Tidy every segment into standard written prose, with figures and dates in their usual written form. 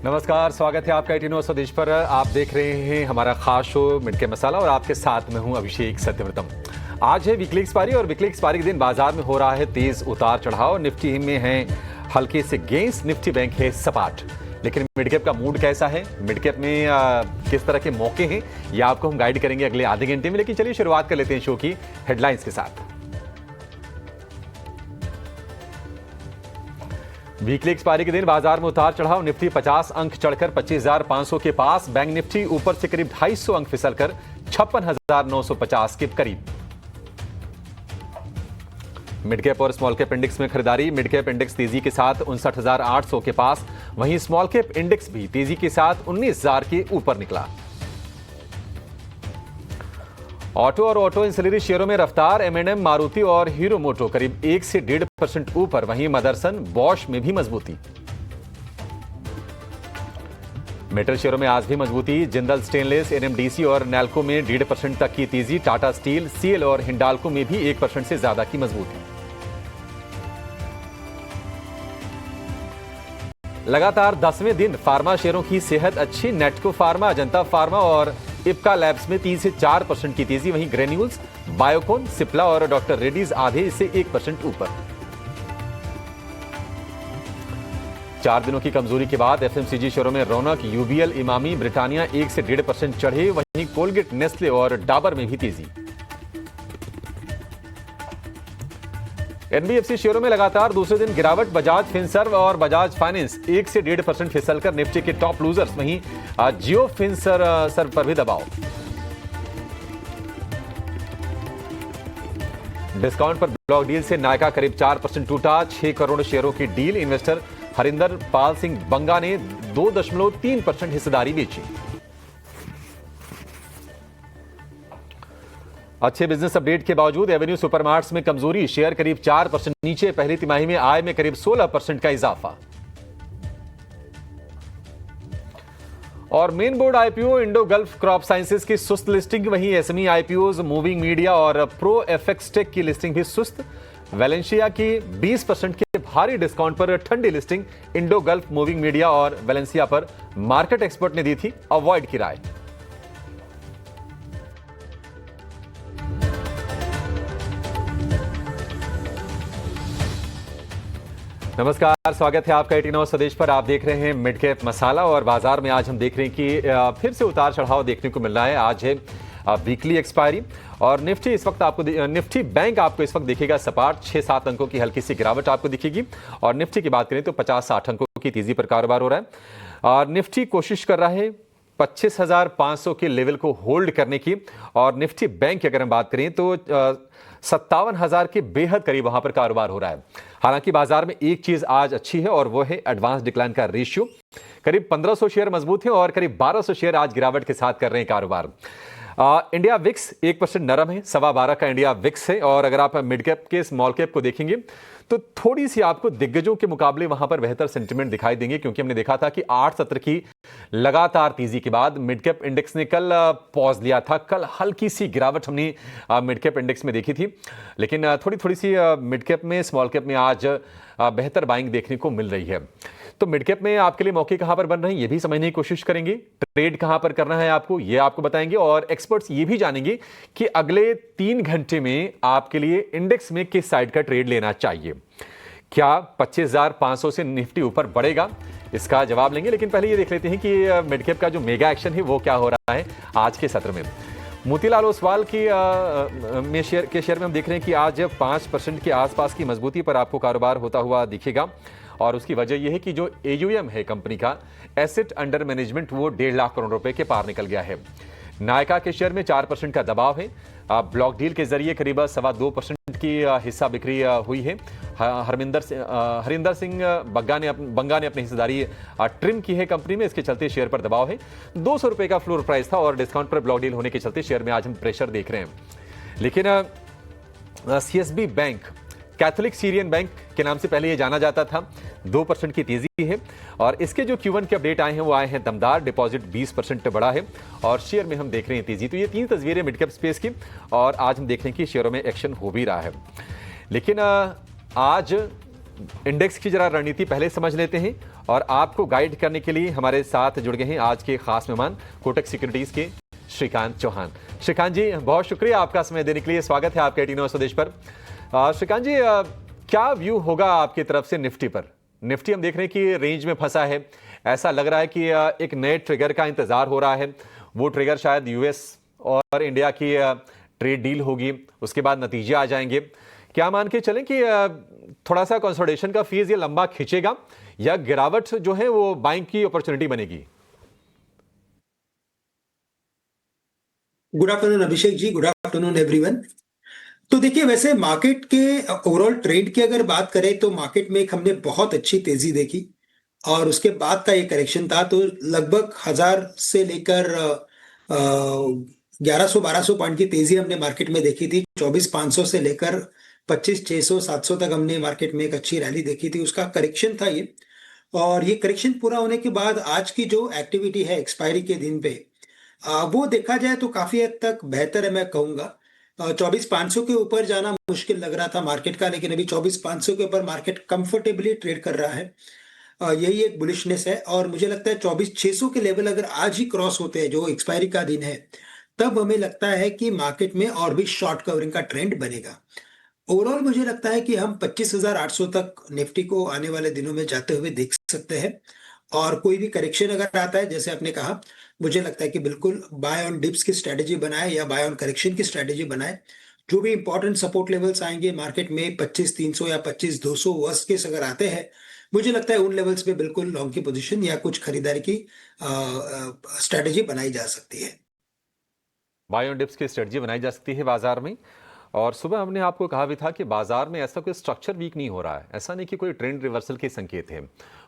नमस्कार, स्वागत है आपका 18 स्वदेश पर। आप देख रहे हैं हमारा खास शो मिड के मसाला और आपके साथ में हूं अभिषेक सत्यव्रतम। आज है वीकली एक्सपायरी और वीकली एक्सपायरी के दिन बाजार में हो रहा है तेज उतार चढ़ाव। निफ्टी में है हल्के से गेंस, निफ्टी बैंक है सपाट। लेकिन मिड कैप का मूड कैसा है, मिड कैप में किस तरह के मौके हैं, ये आपको हम गाइड करेंगे अगले आधे घंटे में। लेकिन चलिए शुरुआत कर लेते हैं शो की हेडलाइंस के साथ। वीकली एक्सपायरी के दिन बाजार में उतार चढ़ाव। निफ्टी 50 अंक चढ़कर 25,500 के पास। बैंक निफ्टी ऊपर से करीब 250 अंक फिसलकर 56,950 के करीब। मिड कैप और स्मॉल कैप इंडेक्स में खरीदारी। मिड कैप इंडेक्स तेजी के साथ 59,800 के पास, वहीं स्मॉल कैप इंडेक्स भी तेजी के साथ 19,000 के ऊपर निकला। ऑटो और ऑटो इंसिलरी शेयरों में रफ्तार। एम&एम, मारुति और हीरो मोटो करीब 1 से 1.5% ऊपर, वहीं मदरसन, बॉश में भी मजबूती। मेटल शेयरों में आज भी मजबूती। जिंदल स्टेनलेस, एनएमडीसी और नैल्को में 1.5% तक की तेजी। टाटा स्टील, सीएल और हिंडाल्को में भी 1% से ज्यादा की मजबूती। लगातार 10वें दिन फार्मा शेयरों की सेहत अच्छी। नेटको फार्मा, अजंता फार्मा और इप्का लैब्स में 3 से 4% की तेजी, वहीं ग्रेन्यूल्स, बायोकॉन, सिप्ला और डॉक्टर रेड्डीज आधे से 1% ऊपर। 4 दिनों की कमजोरी के बाद एफएमसीजी शेयरों में रौनक। यूबीएल, इमामी, ब्रिटानिया 1 से 1.5% चढ़े, वहीं कोलगेट, नेस्ले और डाबर में भी तेजी। एनबीएफसी शेयरों में लगातार दूसरे दिन गिरावट। बजाज फिनसर्व और बजाज फाइनेंस 1 से 1.5% फिसलकर निफ्टी के टॉप लूजर्स, वहीं जियो फिनसर्व पर भी दबाव। डिस्काउंट पर ब्लॉक डील से नायका करीब 4% टूटा। 6 करोड़ शेयरों की डील। इन्वेस्टर हरिंदर पाल सिंह बंगा ने 2.3% हिस्सेदारी बेची। अच्छे बिजनेस अपडेट के बावजूद एवेन्यू सुपरमार्ट्स में कमजोरी। शेयर करीब 4% नीचे। पहली तिमाही में आय में करीब 16% का इजाफा। और main board IPO Indo gulf crop sciences की सुस्त लिस्टिंग, वहीं एसएमई आईपीओज मूविंग मीडिया और प्रो एफएक्स टेक की लिस्टिंग भी सुस्त। वेलेंशिया की 20% के भारी डिस्काउंट पर ठंडी listing. Indo gulf, moving media और वेलेंशिया पर मार्केट एक्सपर्ट ने दी थी अवॉइड की राय। नमस्कार, स्वागत है आपका 18 स्वदेश पर। आप देख रहे हैं मिड कैप मसाला और बाजार में आज हम देख रहे हैं कि फिर से उतार चढ़ाव देखने को मिल रहा है। आज है वीकली एक्सपायरी और निफ्टी इस वक्त आपको निफ्टी बैंक आपको इस वक्त दिखेगा सपाट। 6-7 अंकों की हल्की सी गिरावट आपको दिखेगी। और निफ्टी की बात करें तो 50-60 अंकों की तेजी पर कारोबार हो रहा है। और निफ्टी कोशिश कर रहा है 25,500 के लेवल को होल्ड करने की। और निफ्टी बैंक की अगर हम बात करें तो 57,000 के बेहद करीब वहां पर कारोबार हो रहा है। हालांकि बाजार में एक चीज आज अच्छी है और वो है एडवांस डिक्लाइन का रेशियो। करीब 1500 शेयर मजबूत हैं और करीब 1200 शेयर आज गिरावट के साथ कर रहे हैं कारोबार। इंडिया विक्स 1% नरम है, 12.25 का इंडिया विक्स है। और अगर आप मिड कैप के स्मॉल कैप को देखेंगे तो थोड़ी सी आपको दिग्गजों के मुकाबले वहां पर बेहतर सेंटिमेंट दिखाई देंगे, क्योंकि हमने देखा था कि 8 सत्र की लगातार तेजी के बाद मिड कैप इंडेक्स ने कल पॉज लिया था। कल हल्की सी गिरावट हमने मिड कैप इंडेक्स में देखी थी, लेकिन थोड़ी सी मिड कैप में, स्मॉल कैप में आज बेहतर बाइंग देखने को मिल रही है। तो मिड कैप में आपके लिए मौके कहां पर बन रहे हैं ये भी समझने की कोशिश करेंगे। ट्रेड कहां पर करना है आपको ये आपको बताएंगे और एक्सपर्ट्स ये भी जानेंगे कि अगले 3 घंटे में आपके लिए इंडेक्स में किस साइड का ट्रेड लेना चाहिए। क्या 25,500 से निफ्टी ऊपर बढ़ेगा, इसका जवाब लेंगे। लेकिन पहले ये देख लेते हैं कि मिड कैप का जो मेगा एक्शन है वो क्या हो रहा है आज के सत्र में। मोतीलाल ओसवाल की शेयर में हम देख रहे हैं कि आज 5% के आसपास की मजबूती पर आपको कारोबार होता हुआ दिखेगा। और उसकी वजह यह है कि जो एयूएम है कंपनी का, एसेट अंडर मैनेजमेंट, वो 1.5 लाख करोड़ रुपए के पार निकल गया है। नायका के शेयर में 4% का दबाव है। ब्लॉक डील के जरिए करीब 2.25% की हिस्सा बिक्री हुई है। हरिंदर सिंह बंगा ने अपनी हिस्सेदारी ट्रिम की है कंपनी में, इसके चलते शेयर पर दबाव है। 200 रुपए का फ्लोर प्राइस था और डिस्काउंट पर ब्लॉक डील होने के चलते शेयर में आज हम प्रेशर देख रहे हैं। लेकिन CSB bank, Catholic Syrian bank के नाम से पहले ये जाना जाता था, 2% की तेजी है। और इसके जो Q1 के अपडेट आए हैं वो आए हैं दमदार। डिपॉजिट 20% बढ़ा है और शेयर में हम देख रहे हैं तेजी। तो ये 3 तस्वीरें मिड कैप स्पेस की और आज हम देख रहे हैं कि शेयरों में एक्शन हो भी रहा है। लेकिन आज इंडेक्स की जरा रणनीति पहले समझ लेते हैं और आपको गाइड करने के लिए हमारे साथ जुड़ गए हैं आज के खास मेहमान कोटक सिक्योरिटीज के श्रीकांत चौहान। श्रीकांत जी, बहुत शुक्रिया आपका समय देने के लिए। स्वागत है आपके 18 आवर्स स्वदेश पर। श्रीकांत जी, क्या व्यू होगा आपकी तरफ से निफ्टी पर? निफ्टी हम देख रहे हैं कि रेंज में फंसा है। ऐसा लग रहा है कि एक नए ट्रिगर का इंतजार हो रहा है। वो ट्रिगर शायद यूएस और इंडिया की ट्रेड डील होगी, उसके बाद नतीजे आ जाएंगे। क्या मान के चलें कि थोड़ा सा कंसोलिडेशन का फेज ये लंबा खींचेगा या गिरावट जो है वो बाइंग की अपॉर्चुनिटी बनेगी? Good afternoon Abhishek ji, good afternoon everyone. तो देखिए, वैसे मार्केट के ओवरऑल ट्रेंड की अगर बात करें तो मार्केट में एक हमने बहुत अच्छी तेजी देखी और उसके बाद का ये करेक्शन था। तो लगभग 1000 से लेकर 1100-1200 पॉइंट की तेजी हमने मार्केट में देखी थी। 24,500 से लेकर 25,600 700 तक हमने मार्केट में एक अच्छी रैली देखी थी। उसका करेक्शन था ये। और ये करेक्शन पूरा होने के बाद आज की जो एक्टिविटी है एक्सपायरी के दिन पे, वो देखा जाए तो काफी हद तक बेहतर है, मैं कहूंगा। 24,500 के ऊपर जाना मुश्किल लग रहा था मार्केट का, लेकिन अभी 24,500 के ऊपर मार्केट कंफर्टेबली ट्रेड कर रहा है। यही एक बुलिशनेस है और मुझे लगता है 24,600 के लेवल अगर आज ही क्रॉस होते हैं, जो एक्सपायरी का दिन है, तब हमें लगता है कि मार्केट में और भी शॉर्ट कवरिंग का ट्रेंड बनेगा। ओवरऑल मुझे लगता है कि हम 25,800 तक निफ्टी को आने वाले दिनों में जाते हुए देख सकते हैं। और कोई भी करेक्शन अगर आता है, जैसे आपने कहा, मुझे लगता है कि बिल्कुल बाय ऑन डिप्स की स्ट्रेटेजी बनाए या बाय ऑन करेक्शन की स्ट्रेटेजी बनाए। जो भी इंपॉर्टेंट सपोर्ट लेवल्स आएंगे मार्केट में 25,300 या 25,200 वर्स्ट केस अगर आते हैं, मुझे लगता है उन लेवल्स पे बिल्कुल लॉन्ग की पोजीशन या कुछ खरीदारी की स्ट्रेटेजी बनाई जा सकती है। बाय ऑन डिप्स की स्ट्रेटजी बनाई जा सकती है बाजार में। और सुबह हमने आपको कहा भी था कि बाजार में ऐसा कोई स्ट्रक्चर वीक नहीं हो रहा है, ऐसा नहीं कि कोई ट्रेंड रिवर्सल के संकेत है।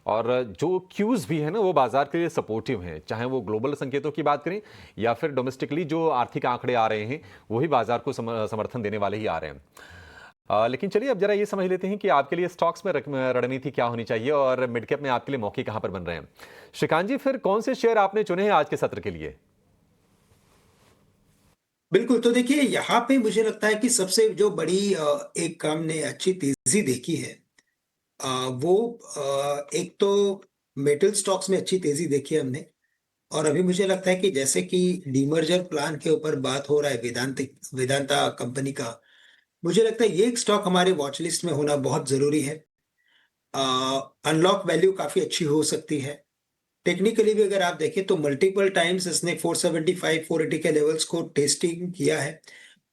और जो क्यूज भी है ना, वो बाजार के लिए सपोर्टिव हैं, चाहे वो ग्लोबल संकेतों की बात करें या फिर डोमेस्टिकली जो आर्थिक आंकड़े आ रहे हैं वही बाजार को समर्थन देने वाले ही आ रहे हैं। लेकिन चलिए अब जरा ये समझ लेते हैं कि आपके लिए स्टॉक्स में रणनीति क्या होनी चाहिए और मिड कैप में आपके लिए मौके कहां पर बन रहे हैं। श्रीकांत जी, फिर कौन से शेयर आपने चुने हैं आज के सत्र के लिए? बिल्कुल। तो देखिए, यहाँ पे मुझे लगता है कि सबसे जो बड़ी एक काम ने अच्छी तेजी देखी है, वो एक तो मेटल स्टॉक्स में अच्छी तेजी देखी है हमने। और अभी मुझे लगता है कि जैसे कि डीमर्जर प्लान के ऊपर बात हो रहा है वेदांता कंपनी का, मुझे लगता है ये एक स्टॉक हमारे वॉच लिस्ट में होना बहुत जरूरी है। अनलॉक वैल्यू काफी अच्छी हो सकती है। टेक्निकली भी अगर आप देखें तो मल्टीपल टाइम्स इसने 475 480 के लेवल्स को टेस्टिंग किया है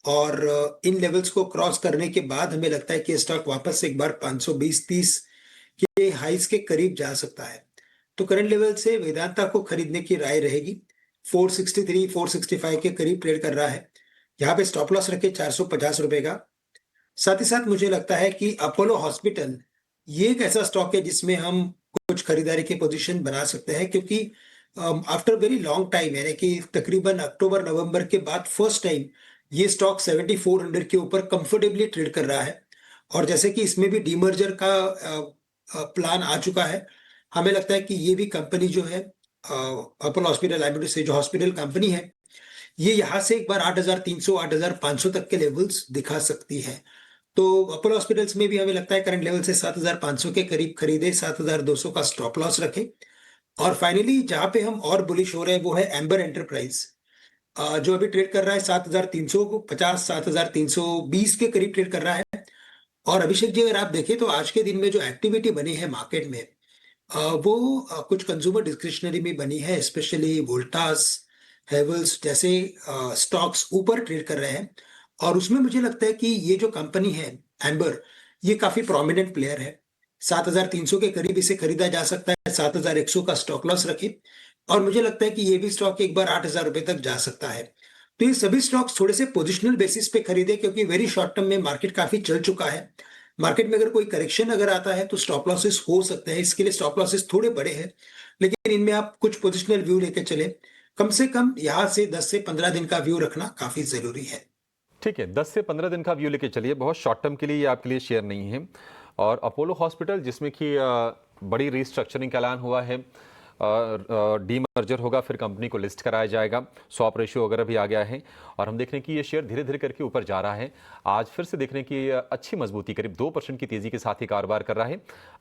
और इन लेवल्स को क्रॉस करने के बाद हमें लगता है कि स्टॉक वापस से एक बार 520-30 के हाइस के करीब जा सकता है। तो करंट लेवल से वेदांता को खरीदने की राय रहेगी। 463 465 के करीब ट्रेड कर रहा है। यहाँ पे स्टॉप लॉस रखे 450 रुपए का। साथ ही साथ मुझे लगता है कि अपोलो हॉस्पिटल ये एक ऐसा स्टॉक है जिसमें हम कुछ खरीदारी की पोजीशन बना सकते हैं, क्योंकि आफ्टर वेरी लॉन्ग टाइम, यानी कि तकरीबन अक्टूबर नवंबर के बाद फर्स्ट टाइम ये स्टॉक 7400 के ऊपर कंफर्टेबली ट्रेड कर रहा है। और जैसे कि इसमें भी डीमर्जर का प्लान आ चुका है, हमें लगता है कि ये भी कंपनी जो है अपोलो हॉस्पिटल लाइबिलिटी से जो हॉस्पिटल कंपनी है, ये यहाँ से एक बार 8,300 8,500 तक के लेवल्स दिखा सकती है। तो अपोलो हॉस्पिटल्स में भी हमें लगता है करंट लेवल से 7,500 के करीब खरीदे, 7,200 का स्टॉप लॉस रखे। और फाइनली जहां पे हम और बुलिश हो रहे हैं वो है एम्बर एंटरप्राइज, जो अभी ट्रेड कर रहा है 7,350 7,320 के करीब ट्रेड कर रहा है। और अभिषेक जी, अगर आप देखें तो आज के दिन में जो एक्टिविटी बनी है मार्केट में, वो कुछ कंज्यूमर डिस्क्रिशनरी में बनी है, स्पेशली वोल्टास, हेवल्स जैसे स्टॉक्स ऊपर ट्रेड कर रहे हैं। और उसमें मुझे लगता है कि ये जो कंपनी है एम्बर, ये काफी प्रोमिनेंट प्लेयर है। 7,300 के करीब इसे खरीदा जा सकता है, 7,100 का स्टॉक लॉस रखे। और मुझे लगता है कि ये भी स्टॉक एक बार 8,000 रुपए तक जा सकता है। तो ये सभी स्टॉक्स थोड़े से पोजिशनल बेसिस पे खरीदे, क्योंकि वेरी शॉर्ट टर्म में मार्केट काफी चल चुका है। मार्केट में अगर कोई करेक्शन अगर आता है तो स्टॉप लॉसेस हो सकते हैं, इसके लिए स्टॉप लॉसेस थोड़े बड़े हैं, लेकिन इनमें आप कुछ पोजिशनल व्यू लेके चले। कम से कम यहाँ से 10 से 15 दिन का व्यू रखना काफी जरूरी है। ठीक है, 10 से 15 दिन का व्यू लेके चलिए, बहुत शॉर्ट टर्म के लिए ये आपके लिए शेयर नहीं है। और अपोलो हॉस्पिटल जिसमें कि बड़ी रीस्ट्रक्चरिंग का ऐलान हुआ है, डीमर्जर होगा, फिर कंपनी को लिस्ट कराया जाएगा, स्वैप रेशियो वगैरह भी आ गया है और हम देख रहे हैं कि ये शेयर धीरे धीरे करके ऊपर जा रहा है। आज फिर से देख रहे हैं कि अच्छी मजबूती, करीब 2% की तेजी के साथ ही कारोबार कर रहा है।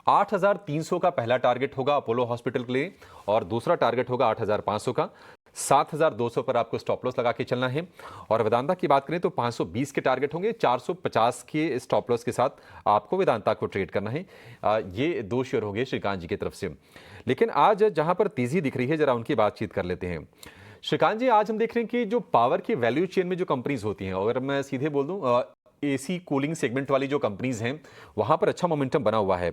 8,300 का पहला टारगेट होगा अपोलो हॉस्पिटल के लिए और दूसरा टारगेट होगा 8,500 का। 7,200 पर आपको स्टॉप लॉस लगा के चलना है और वेदांता की बात करें तो 520 के टारगेट होंगे, 450 के स्टॉप लॉस के साथ आपको वेदांता को ट्रेड करना है। ये दो शेयर हो गए श्रीकांत जी की तरफ से। लेकिन आज जहां पर तेजी दिख रही है, जरा उनकी बातचीत कर लेते हैं। श्रीकांत जी, आज हम देख रहे हैं कि जो पावर की वैल्यू चेन में जो कंपनीज होती हैं, अगर मैं सीधे बोल दूं, एसी कूलिंग सेगमेंट वाली जो कंपनीज हैं वहां पर अच्छा मोमेंटम बना हुआ है।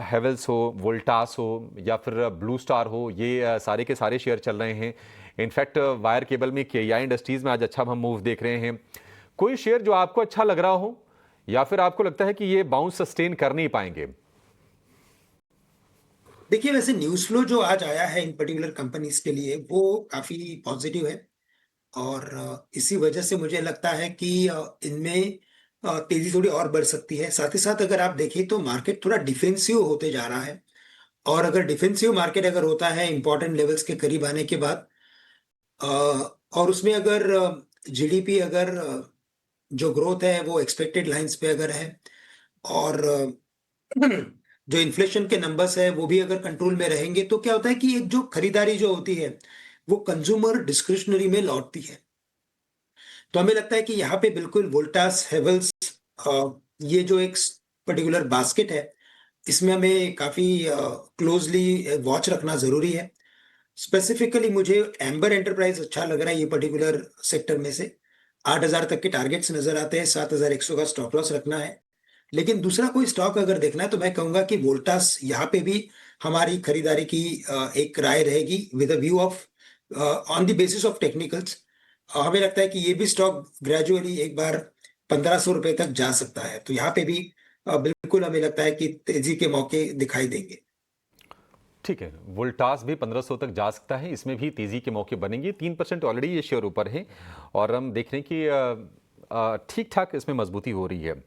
हेवेल्स हो, वोल्टास हो या फिर ब्लू स्टार हो, ये सारे के सारे शेयर चल रहे हैं। इनफैक्ट वायर केबल में केईआई इंडस्ट्रीज में आज अच्छा हम मूव देख रहे हैं। कोई शेयर जो आपको अच्छा लग रहा हो या फिर आपको लगता है कि ये बाउंस सस्टेन कर नहीं पाएंगे? देखिए, वैसे न्यूज़ फ्लो जो आज आया है इन पर्टिकुलर कंपनीज के लिए वो काफ़ी पॉजिटिव है और इसी वजह से मुझे लगता है कि इनमें तेज़ी थोड़ी और बढ़ सकती है। साथ ही साथ अगर आप देखें तो मार्केट थोड़ा डिफेंसिव होते जा रहा है और अगर डिफेंसिव मार्केट अगर होता है इंपॉर्टेंट लेवल्स के करीब आने के बाद अ, और उसमें अगर जीडीपी अगर जो ग्रोथ है वो एक्सपेक्टेड लाइंस पे अगर है और जो इन्फ्लेशन के नंबर्स है वो भी अगर कंट्रोल में रहेंगे तो क्या होता है कि एक जो खरीदारी जो होती है वो कंज्यूमर डिस्क्रिशनरी में लौटती है। तो हमें लगता है कि यहाँ पे बिल्कुल वोल्टास हेवल्स ये जो एक पर्टिकुलर बास्केट है इसमें हमें काफी क्लोजली वॉच रखना जरूरी है। स्पेसिफिकली मुझे एम्बर एंटरप्राइज अच्छा लग रहा है ये पर्टिकुलर सेक्टर में से। 8,000 तक के टारगेट्स नजर आते हैं, 7,100 का स्टॉप लॉस रखना है। लेकिन दूसरा कोई स्टॉक अगर देखना है तो मैं कहूंगा कि वोल्टास यहाँ पे भी हमारी खरीदारी की एक राय रहेगी with a view of on the basis of technicals. हमें लगता है कि ये भी स्टॉक ग्रेजुअली एक बार 1,500 रुपए तक जा सकता है, तो यहाँ पे भी बिल्कुल हमें लगता है कि तेजी के मौके दिखाई देंगे। ठीक है, वोल्टास भी 1500 तक जा सकता है, इसमें भी तेजी के मौके बनेंगे। 3% ऑलरेडी ये शेयर ऊपर है और हम देख रहे हैं कि ठीक ठाक इसमें मजबूती हो रही है।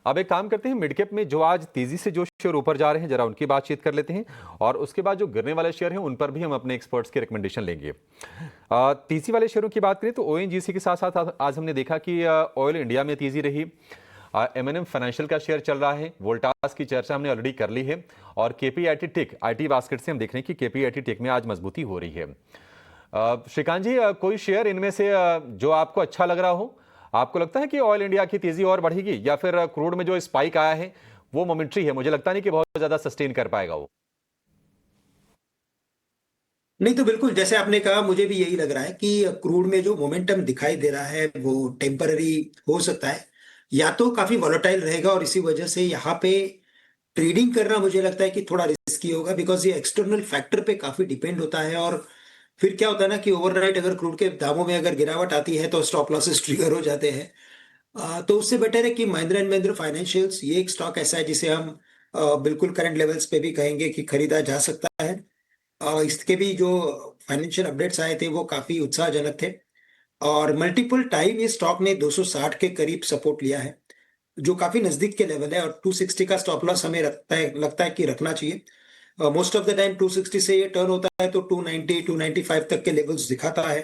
अब एक काम करते हैं, मिड कैप में जो आज तेजी से जो शेयर ऊपर जा रहे हैं जरा उनकी बातचीत कर लेते हैं और उसके बाद जो गिरने वाले शेयर हैं उन पर भी हम अपने एक्सपर्ट्स की रिकमेंडेशन लेंगे। तेजी वाले शेयरों की बात करें तो ओएनजीसी के साथ साथ आज हमने देखा कि ऑयल इंडिया में तेजी रही। एमएनएम फाइनेंशियल का शेयर चल रहा है, वोल्टास की चर्चा हमने ऑलरेडी कर ली है और केपीआईटी टेक आईटी बास्केट से हम देख रहे हैं कि केपीआईटी टेक में आज मजबूती हो रही है। श्रीकांत जी, कोई शेयर इनमें से जो आपको अच्छा लग रहा हो? आपको लगता है कि ऑयल इंडिया की तेजी और बढ़ेगी या फिर क्रूड में जो स्पाइक आया है वो मोमेंट्री है? मुझे लगता नहीं कि बहुत ज्यादा सस्टेन कर पाएगा वो। नहीं तो बिल्कुल जैसे आपने कहा मुझे भी यही लग रहा है कि क्रूड में जो मोमेंटम दिखाई दे रहा है वो टेम्पररी हो सकता है या तो काफी वॉलेटाइल रहेगा और इसी वजह से यहाँ पे ट्रेडिंग करना मुझे लगता है कि थोड़ा रिस्की होगा बिकॉज ये एक्सटर्नल फैक्टर पे काफी डिपेंड होता है और फिर क्या होता है ना कि ओवरनाइट अगर क्रूड के दामों में अगर गिरावट आती है तो स्टॉप लॉसेस ट्रिगर हो जाते हैं। तो उससे बेटर है कि महिंद्रा एंड महिंद्रा फाइनेंशियल्स ये एक स्टॉक ऐसा है जिसे हम बिल्कुल करंट लेवल्स पे भी कहेंगे कि खरीदा जा सकता है। इसके भी जो फाइनेंशियल अपडेट्स आए थे वो काफी उत्साहजनक थे और मल्टीपल टाइम ये स्टॉक ने 260 के करीब सपोर्ट लिया है जो काफी नजदीक के लेवल है और 260 का स्टॉप लॉस हमें लगता है कि रखना चाहिए। मोस्ट ऑफ द टाइम 260 से ये टर्न होता है तो 290 295 तक के लेवल्स दिखाता है।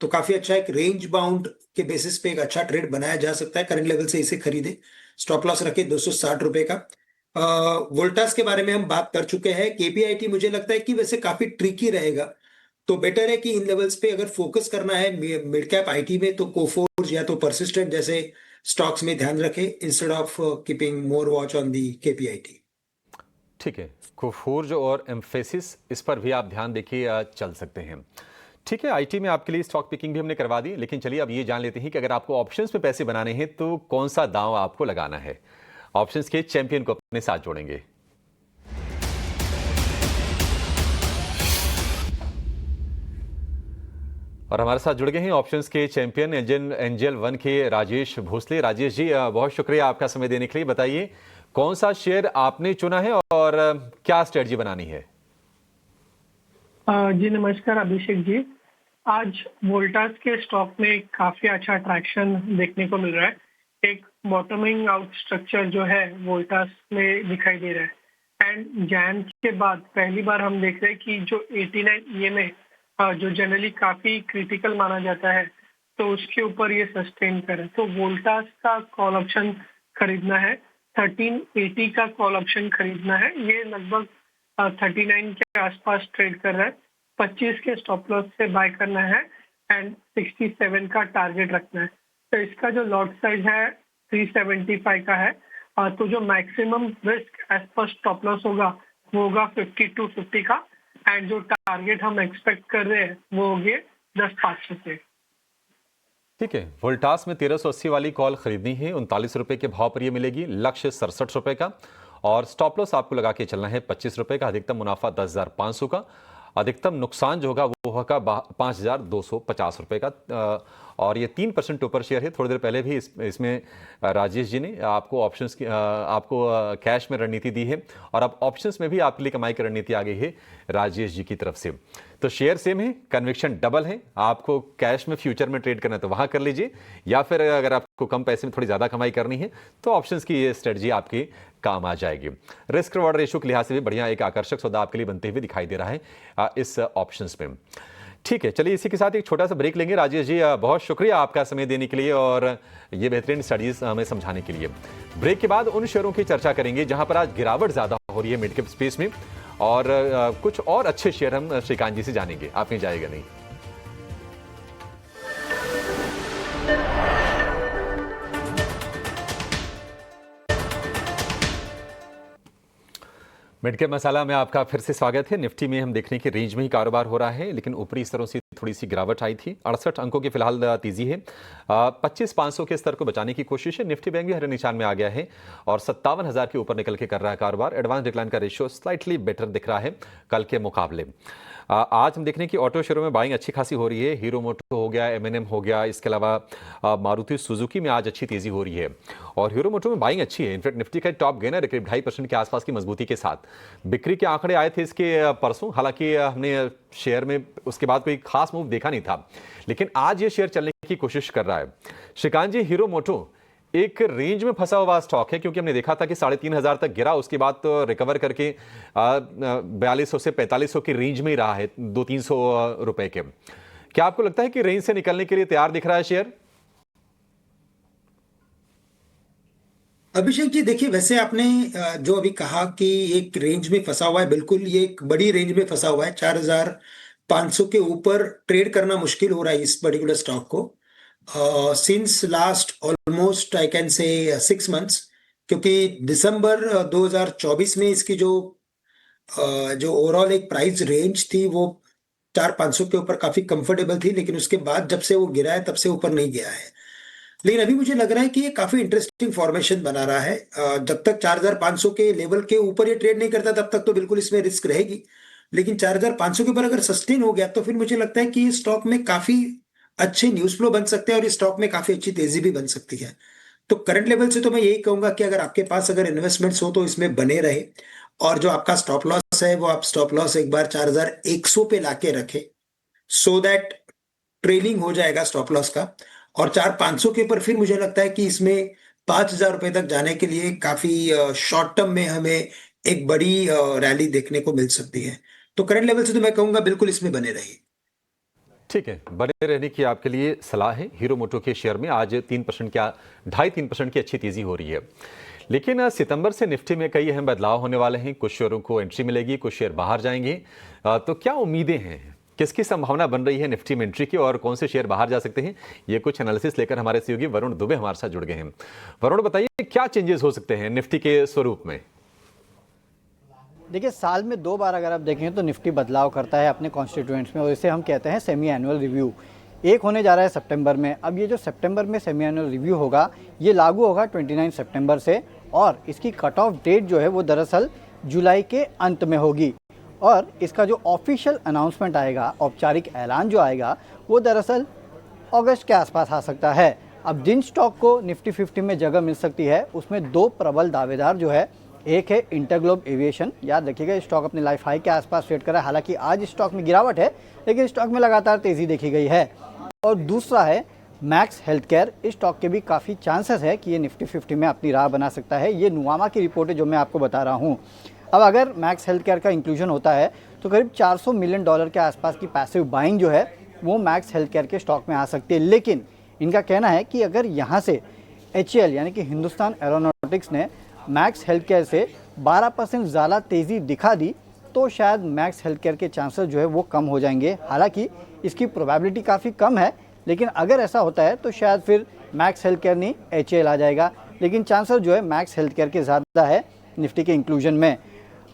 तो काफी अच्छा एक रेंज बाउंड के बेसिस पे एक अच्छा ट्रेड बनाया जा सकता है। करंट लेवल से इसे खरीदे, स्टॉप लॉस रखे 260 रुपए का। वोल्टास के बारे में हम बात कर चुके हैं। केपीआईटी मुझे लगता है कि वैसे काफी ट्रिकी रहेगा, तो बेटर है कि इन लेवल्स पे अगर फोकस करना है मिड कैप आईटी में तो कोफोर्ज या तो परसिस्टेंट जैसे स्टॉक्स में ध्यान रखें instead of keeping more watch on the KPIT. ठीक है, कोफोर्ज और एम्फेसिस इस पर भी आप ध्यान देखिए, चल सकते हैं। ठीक है, आईटी में आपके लिए स्टॉक पिकिंग भी हमने करवा दी, लेकिन चलिए अब ये जान लेते हैं कि अगर आपको ऑप्शंस में पैसे बनाने हैं तो कौन सा दांव आपको लगाना है। ऑप्शंस के चैंपियन को अपने साथ जोड़ेंगे। और हमारे साथ जुड़ गए हैं ऑप्शंस के चैंपियन एंजल वन के राजेश भोसले। राजेश जी, बहुत शुक्रिया आपका समय देने के लिए। बताइए कौन सा शेयर आपने चुना है और क्या स्ट्रेटजी बनानी है? जी नमस्कार अभिषेक जी। आज वोल्टास के स्टॉक में काफी अच्छा ट्रैक्शन देखने को मिल रहा है। एक बॉटमिंग आउट स्ट्रक्चर जो है वोल्टास में दिखाई दे रहा है। एंड जैन के बाद पहली बार हम देख रहे हैं कि जो 89 EMA जो जनरली काफी क्रिटिकल माना जाता है, तो उसके ऊपर ये सस्टेन करे। तो वोल्टास का कॉल ऑप्शन खरीदना है, 1380 का कॉल ऑप्शन खरीदना है। ये लगभग 39 के आसपास ट्रेड कर रहा है। 25 के स्टॉप लॉस से बाय करना है एंड 67 का टारगेट रखना है। तो इसका जो लॉट साइज है 375 का है। तो जो maximum risk as per stop loss होगा वो होगा 5250 का, एंड जो टारगेट हम एक्सपेक्ट कर रहे हैं वो होंगे 10,500 से। ठीक है, वोल्टास में 1380 वाली कॉल खरीदनी है, 39 रुपए के भाव पर ये मिलेगी। लक्ष्य 67 रुपए का और स्टॉप लॉस आपको लगा के चलना है 25 रुपए का। अधिकतम मुनाफा 10,500 का, अधिकतम नुकसान जो होगा वो होगा 5,250 रुपए का। और ये 3% ऊपर शेयर है। थोड़ी देर पहले भी इसमें राजेश जी ने आपको ऑप्शंस की आपको कैश में रणनीति दी है और अब ऑप्शंस में भी आपके लिए कमाई की रणनीति आ गई है राजेश जी की तरफ से। तो शेयर सेम है, कन्विक्शन डबल है। आपको कैश में फ्यूचर में ट्रेड करना है तो वहां कर लीजिए, या फिर अगर आपको कम पैसे में थोड़ी ज्यादा कमाई करनी है तो ऑप्शंस की ये स्ट्रेटजी आपके काम आ जाएगी। रिस्क रिवॉर्ड रेशियो के लिहाज से भी बढ़िया एक आकर्षक सौदा आपके लिए बनते हुए दिखाई दे रहा है इस ऑप्शंस में। ठीक है, चलिए इसी के साथ एक छोटा सा ब्रेक लेंगे। राजेश जी, बहुत शुक्रिया आपका समय देने के लिए और ये बेहतरीन स्टडीज हमें समझाने के लिए। ब्रेक के बाद उन शेयरों की चर्चा करेंगे जहां पर आज गिरावट ज्यादा हो रही है मिड कैप स्पेस में, और कुछ और अच्छे शेयर हम श्रीकांत जी से जानेंगे। आप कहीं जाएगा नहीं। मिड कैप मसाला में आपका फिर से स्वागत है। निफ्टी में हम देखने की रेंज में ही कारोबार हो रहा है, लेकिन ऊपरी स्तरों से थोड़ी सी गिरावट आई थी। 68 अंकों की फिलहाल तेजी है। 25,500 के स्तर को बचाने की कोशिश है। निफ्टी बैंक भी हरे निशान में आ गया है और 57,000 के ऊपर निकल के कर रहा है कारोबार। एडवांस डिक्लाइन का रेशियो स्लाइटली बेटर दिख रहा है कल के मुकाबले। आज हम देखने की ऑटो शेयरों में बाइंग अच्छी खासी हो रही है। हीरो मोटो हो गया, M&M हो गया, इसके अलावा मारुति सुजुकी में आज अच्छी तेजी हो रही है और हीरो मोटो में बाइंग अच्छी है। इनफैक्ट निफ्टी का टॉप गेनर करीब 2.5% के आसपास की मजबूती के साथ। बिक्री के आंकड़े आए थे इसके परसों, हालांकि हमने शेयर में उसके बाद कोई खास मूव देखा नहीं था, लेकिन आज ये शेयर चलने की कोशिश कर रहा है। श्रीकांत जी, हीरो मोटो एक रेंज में फंसा हुआ स्टॉक है, क्योंकि हमने देखा था कि 3,500 तक गिरा, उसके बाद तो रिकवर करके 4200 से 4500 की रेंज में ही रहा है, 200-300 रुपए के। क्या आपको लगता है कि रेंज से निकलने के लिए तैयार दिख रहा है शेयर? अभिषेक जी, देखिए, वैसे आपने जो अभी कहा कि एक रेंज में फंसा हुआ है, बिल्कुल ये एक बड़ी रेंज में फंसा हुआ है। 4,500 के ऊपर ट्रेड करना मुश्किल हो रहा है इस पर्टिकुलर स्टॉक को since last almost I can say 6 months, क्योंकि दिसंबर 2024 में इसकी जो ओवरऑल एक प्राइस रेंज थी वो 4,500 के ऊपर काफी कंफर्टेबल थी, लेकिन उसके बाद जब से वो गिरा है तब से ऊपर नहीं गया है। लेकिन अभी मुझे लग रहा है कि ये काफी इंटरेस्टिंग फॉर्मेशन बना रहा है। जब तक 4,500 के लेवल के ऊपर ये ट्रेड नहीं करता तब तक तो बिल्कुल इसमें रिस्क रहेगी, लेकिन 4,500 के ऊपर अगर सस्टेन हो गया तो फिर मुझे लगता है कि इस स्टॉक में काफी अच्छे न्यूज फ्लो बन सकते हैं और इस स्टॉक में काफी अच्छी तेजी भी बन सकती है। तो करंट लेवल से तो मैं यही कहूंगा कि अगर आपके पास अगर इन्वेस्टमेंट्स हो तो इसमें बने रहे, और जो आपका स्टॉप लॉस है वो आप स्टॉप लॉस एक बार 4,100 पे लाके रखें, सो दैट ट्रेलिंग हो जाएगा स्टॉप लॉस का। और 4,500 के ऊपर फिर मुझे लगता है कि इसमें 5,000 रुपए तक जाने के लिए काफी शॉर्ट टर्म में हमें एक बड़ी रैली देखने को मिल सकती है। तो करंट लेवल से तो मैं कहूंगा बिल्कुल इसमें बने रहिए। ठीक है, बने रहने की आपके लिए सलाह है। हीरो मोटो के शेयर में आज 3% क्या 2.5-3% की अच्छी तेजी हो रही है, लेकिन सितंबर से निफ्टी में कई अहम बदलाव होने वाले हैं। कुछ शेयरों को एंट्री मिलेगी, कुछ शेयर बाहर जाएंगे। तो क्या उम्मीदें हैं, किसकी संभावना बन रही है निफ्टी में एंट्री की और कौन से शेयर बाहर जा सकते हैं? ये कुछ एनालिसिस लेकर हमारे सहयोगी वरुण दुबे हमारे साथ जुड़ गए हैं। वरुण, बताइए क्या चेंजेस हो सकते हैं निफ्टी के स्वरूप में? देखिए, साल में 2 बार अगर आप देखें तो निफ्टी बदलाव करता है अपने कॉन्स्टिट्यूएंट्स में, और इसे हम कहते हैं सेमी एनुअल रिव्यू। एक होने जा रहा है सितंबर में। अब ये जो सितंबर में सेमी एनुअल रिव्यू होगा ये लागू होगा 29 सितंबर से, और इसकी कट ऑफ डेट जो है वो दरअसल जुलाई के अंत में होगी, और इसका जो ऑफिशियल अनाउंसमेंट आएगा, औपचारिक ऐलान जो आएगा, वो दरअसल अगस्त के आसपास आ सकता है। अब जिन स्टॉक को निफ्टी 50 में जगह मिल सकती है उसमें 2 प्रबल दावेदार जो है, एक है इंटरग्लोब एविएशन। याद रखिएगा स्टॉक अपने लाइफ हाई के आसपास ट्रेड कर रहा है, हालांकि आज स्टॉक में गिरावट है लेकिन स्टॉक में लगातार तेजी देखी गई है। और दूसरा है मैक्स हेल्थ केयर। इस स्टॉक के भी काफ़ी चांसेस है कि ये निफ्टी 50 में अपनी राह बना सकता है। ये नुवामा की रिपोर्ट है जो मैं आपको बता रहा हूँ। अब अगर मैक्स हेल्थ केयर का इंक्लूजन होता है तो करीब $400 मिलियन के आसपास की पैसिव बाइंग जो है वो मैक्स हेल्थ केयर के स्टॉक में आ सकती है। लेकिन इनका कहना है कि अगर यहाँ से HAL यानी कि हिंदुस्तान एरोनॉटिक्स ने मैक्स हेल्थ केयर से 12% ज़्यादा तेज़ी दिखा दी तो शायद मैक्स हेल्थ केयर के चांसेस जो है वो कम हो जाएंगे। हालांकि इसकी प्रोबेबिलिटी काफ़ी कम है, लेकिन अगर ऐसा होता है तो शायद फिर मैक्स हेल्थ केयर नहीं HAL आ जाएगा। लेकिन चांसेस जो है मैक्स हेल्थ केयर के ज़्यादा है निफ्टी के इंक्लूजन में।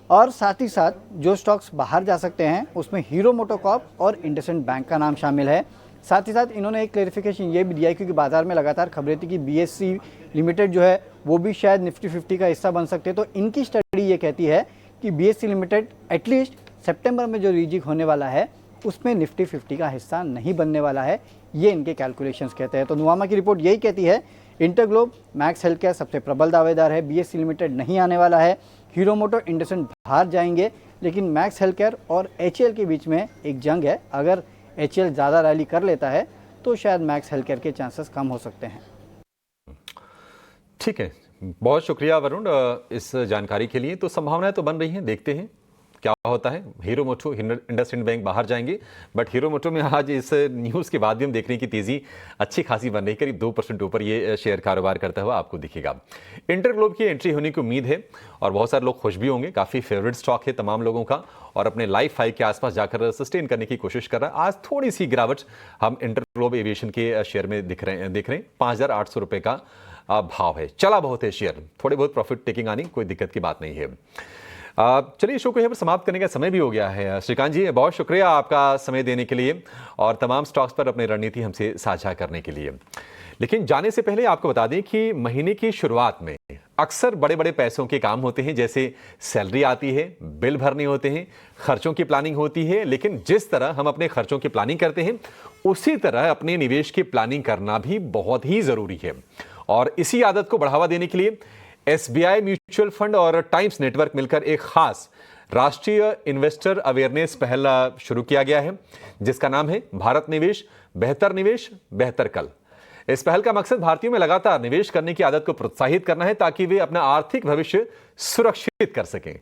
और साथ ही साथ जो स्टॉक्स बाहर जा सकते हैं उसमें हीरो मोटोकॉर्प और इंडसइंड बैंक का नाम शामिल है। साथ ही साथ इन्होंने एक क्लेरिफिकेशन ये भी दिया है, क्योंकि बाजार में लगातार खबरें थी कि BSE लिमिटेड जो है वो भी शायद निफ्टी 50 का हिस्सा बन सकते हैं। तो इनकी स्टडी ये कहती है कि BSE लिमिटेड एटलीस्ट सितंबर में जो रीजिक होने वाला है उसमें निफ्टी 50 का हिस्सा नहीं बनने वाला है, ये इनके कैलकुलेशंस कहते हैं। तो नुवामा की रिपोर्ट यही कहती है, इंटरग्लोब मैक्स हेल्थ केयर सबसे प्रबल दावेदार है, BSE लिमिटेड नहीं आने वाला है, हीरो मोटो इंडसइंड बाहर जाएंगे, लेकिन मैक्स हेल्थ केयर और HAL के बीच में एक जंग है। अगर HAL ज़्यादा रैली कर लेता है तो शायद मैक्स हेल्थ केयर के चांसेस कम हो सकते हैं। ठीक है, बहुत शुक्रिया वरुण इस जानकारी के लिए। तो संभावनाएं तो बन रही हैं, देखते हैं क्या होता है। हीरो मोटो इंडसइंड बैंक बाहर जाएंगे, बट हीरो मोटो में आज इस न्यूज़ के बाद भी हम देख रहे हैं कि तेज़ी अच्छी खासी बन रही है, करीब 2% ऊपर ये शेयर कारोबार करता हुआ आपको दिखेगा। इंटरग्लोब की एंट्री होने की उम्मीद है और बहुत सारे लोग खुश भी होंगे, काफ़ी फेवरेट स्टॉक है तमाम लोगों का और अपने लाइफ हाई के आसपास जाकर सस्टेन करने की कोशिश कर रहा है। आज थोड़ी सी गिरावट हम इंटरग्लोब एविएशन के शेयर में देख रहे हैं 5,800 रुपये का भाव है। चला बहुत है शेयर, थोड़े बहुत प्रॉफिट टेकिंग आनी कोई दिक्कत की बात नहीं है। चलिए शो को यहाँ पर समाप्त करने का समय भी हो गया है। श्रीकांत जी, बहुत शुक्रिया आपका समय देने के लिए और तमाम स्टॉक्स पर अपनी रणनीति हमसे साझा करने के लिए। लेकिन जाने से पहले आपको बता दें कि महीने की शुरुआत में अक्सर बड़े बड़े पैसों के काम होते हैं, जैसे सैलरी आती है, बिल भरने होते हैं, खर्चों की प्लानिंग होती है। लेकिन जिस तरह हम अपने खर्चों की प्लानिंग करते हैं उसी तरह अपने निवेश की प्लानिंग करना भी बहुत ही जरूरी है। और इसी आदत को बढ़ावा देने के लिए SBI म्यूचुअल फंड और टाइम्स नेटवर्क मिलकर एक खास राष्ट्रीय इन्वेस्टर अवेयरनेस पहल शुरू किया गया है, जिसका नाम है भारत निवेश बेहतर कल। इस पहल का मकसद भारतीयों में लगातार निवेश करने की आदत को प्रोत्साहित करना है, ताकि वे अपना आर्थिक भविष्य सुरक्षित कर सकें।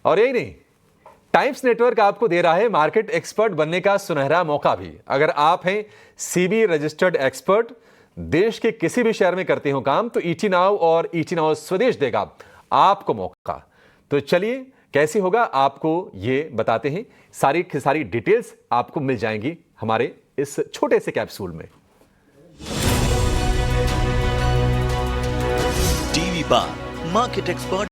और यही नहीं, टाइम्स नेटवर्क आपको दे रहा है मार्केट एक्सपर्ट बनने का सुनहरा मौका भी। अगर आप हैं CB रजिस्टर्ड एक्सपर्ट, देश के किसी भी शहर में करते हो काम, तो ET नाउ और ET नाउ स्वदेश देगा आपको मौका। तो चलिए कैसे होगा आपको ये बताते हैं। सारी डिटेल्स आपको मिल जाएंगी हमारे इस छोटे से कैप्सूल में। टीवी बार मार्केट एक्सपर्ट